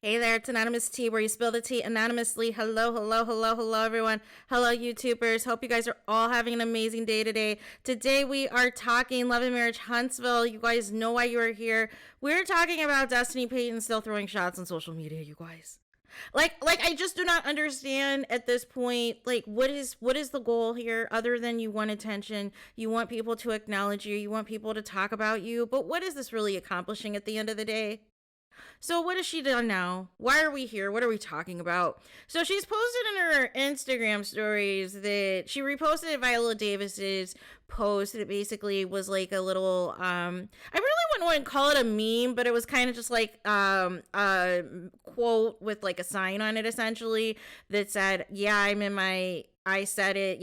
Hey there, it's Anonymous Tea, where you spill the tea anonymously. Hello, hello, hello, hello, everyone. Hello, YouTubers. Hope you guys are all having an amazing day today. Today, we are talking Love and Marriage Huntsville. You guys know why you are here. We're talking about Destiny Payton still throwing shots on social media, you guys. Like I just do not understand at this point, like, what is the goal here other than you want attention, you want people to acknowledge you, you want people to talk about you, but what is this really accomplishing at the end of the day? So what has she done now? Why are we here? What are we talking about? So she's posted in her Instagram stories that she reposted Viola Davis's post that basically was like a little I really wouldn't want to call it a meme, but it was kind of just like a quote with like a sign on it essentially that said, yeah, I'm in my I said it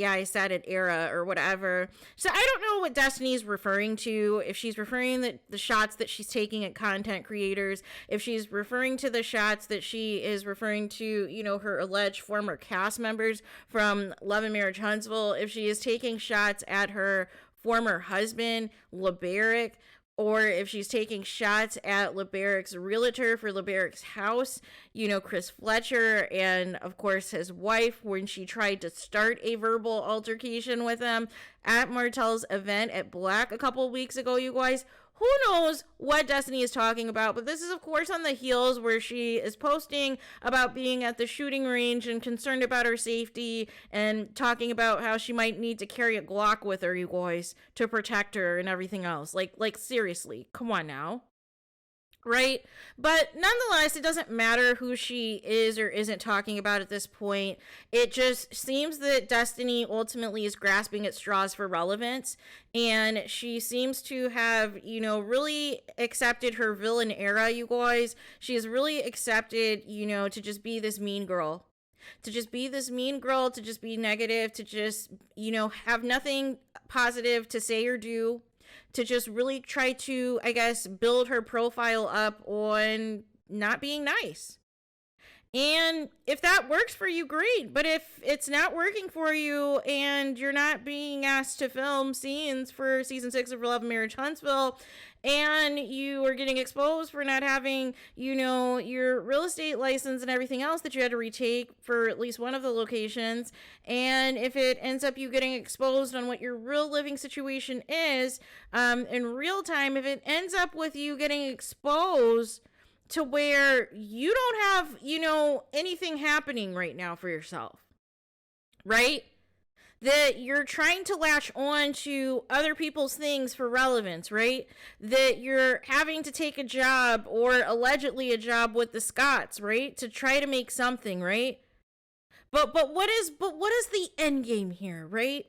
era or whatever. So I don't know what Destiny's referring to, if she's referring the shots that she's taking at content creators, if she's referring to the shots that she is referring to, you know, her alleged former cast members from Love and Marriage Huntsville, if she is taking shots at her former husband, LeBaric, or if she's taking shots at LeBaric's realtor for LeBaric's house, you know, Chris Fletcher, and of course his wife, when she tried to start a verbal altercation with him at Martell's event at Black a couple of weeks ago, you guys. Who knows what Destiny is talking about, but this is, of course, on the heels where she is posting about being at the shooting range and concerned about her safety and talking about how she might need to carry a Glock with her, you guys, to protect her and everything else. Like seriously, come on now. Right? But nonetheless, it doesn't matter who she is or isn't talking about at this point. It just seems that Destiny ultimately is grasping at straws for relevance, and she seems to have, you know, really accepted her villain era, you guys. She has really accepted, you know, to just be this mean girl. To just be this mean girl, to just be negative, to just, you know, have nothing positive to say or do. To just really try to, I guess, build her profile up on not being nice. And if that works for you, great. But if it's not working for you and you're not being asked to film scenes for season 6 of Love and Marriage Huntsville, and you are getting exposed for not having, you know, your real estate license and everything else that you had to retake for at least one of the locations, and if it ends up you getting exposed on what your real living situation is in real time, if it ends up with you getting exposed to where you don't have, you know, anything happening right now for yourself, right? That you're trying to latch on to other people's things for relevance, right? That you're having to take a job or allegedly a job with the Scotts, right? To try to make something, right? But what is the end game here, right?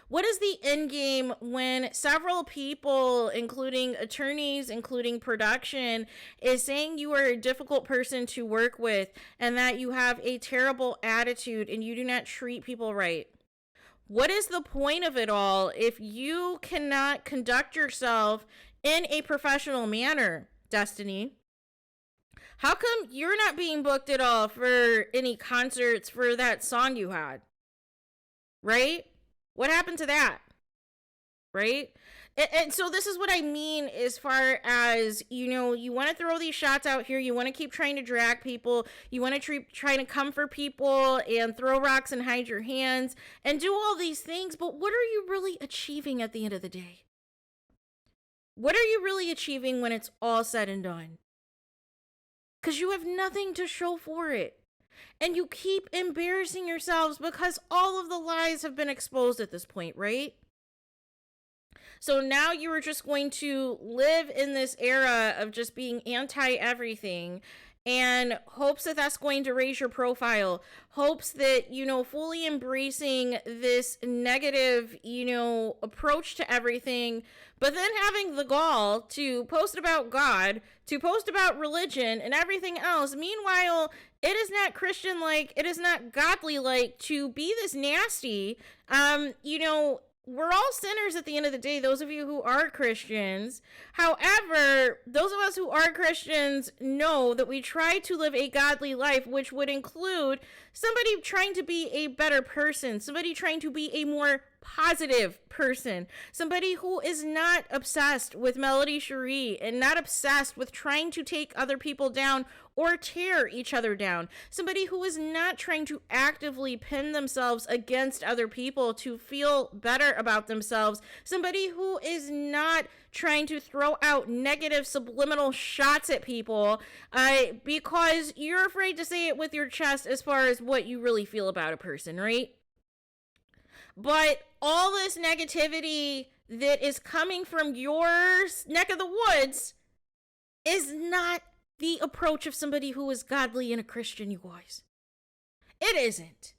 What is the end game when several people, including attorneys, including production, is saying you are a difficult person to work with and that you have a terrible attitude and you do not treat people right? What is the point of it all if you cannot conduct yourself in a professional manner, Destiny? How come you're not being booked at all for any concerts for that song you had? Right? What happened to that? Right? And so this is what I mean as far as, you know, you want to throw these shots out here. You want to keep trying to drag people. You want to try to come for people and throw rocks and hide your hands and do all these things. But what are you really achieving at the end of the day? What are you really achieving when it's all said and done? Because you have nothing to show for it. And you keep embarrassing yourselves because all of the lies have been exposed at this point, right? So now you are just going to live in this era of just being anti-everything and hopes that that's going to raise your profile, hopes that, you know, fully embracing this negative, you know, approach to everything, but then having the gall to post about God, to post about religion and everything else. Meanwhile, it is not Christian-like, it is not godly-like to be this nasty. You know, we're all sinners at the end of the day, those of you who are Christians. However, those of us who are Christians know that we try to live a godly life, which would include somebody trying to be a better person, somebody trying to be a more positive person, somebody who is not obsessed with Melody Cherie and not obsessed with trying to take other people down or tear each other down, somebody who is not trying to actively pin themselves against other people to feel better about themselves, somebody who is not trying to throw out negative subliminal shots at people because you're afraid to say it with your chest as far as what you really feel about a person, right? But all this negativity that is coming from your neck of the woods is not the approach of somebody who is godly and a Christian, you guys. It isn't.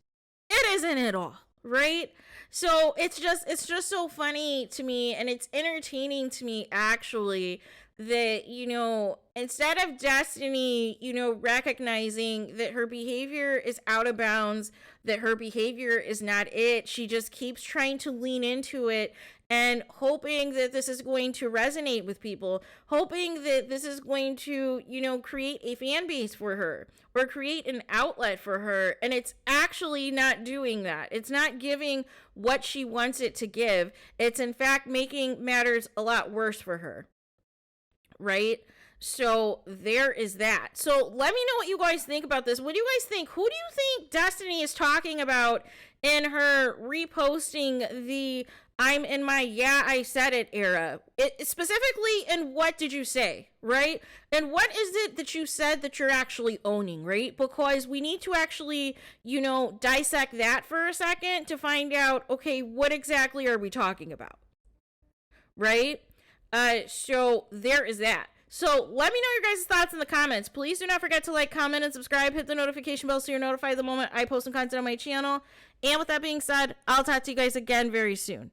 It isn't at all, right? So it's just so funny to me, and it's entertaining to me, actually, that, you know, instead of Destiny, you know, recognizing that her behavior is out of bounds, that her behavior is not it, she just keeps trying to lean into it and hoping that this is going to resonate with people, hoping that this is going to, you know, create a fan base for her or create an outlet for her. And it's actually not doing that. It's not giving what she wants it to give. It's in fact making matters a lot worse for her. Right? So there is that. So let me know what you guys think about this. What do you guys think? Who do you think Destiny is talking about in her reposting the I'm in my yeah, I said it era? It specifically, and what did you say, right? And what is it that you said that you're actually owning, right? Because we need to actually, you know, dissect that for a second to find out, okay, what exactly are we talking about, right? So there is that. So let me know your guys' thoughts in the comments. Please do not forget to like, comment, and subscribe. Hit the notification bell so you're notified the moment I post some content on my channel. And with that being said, I'll talk to you guys again very soon.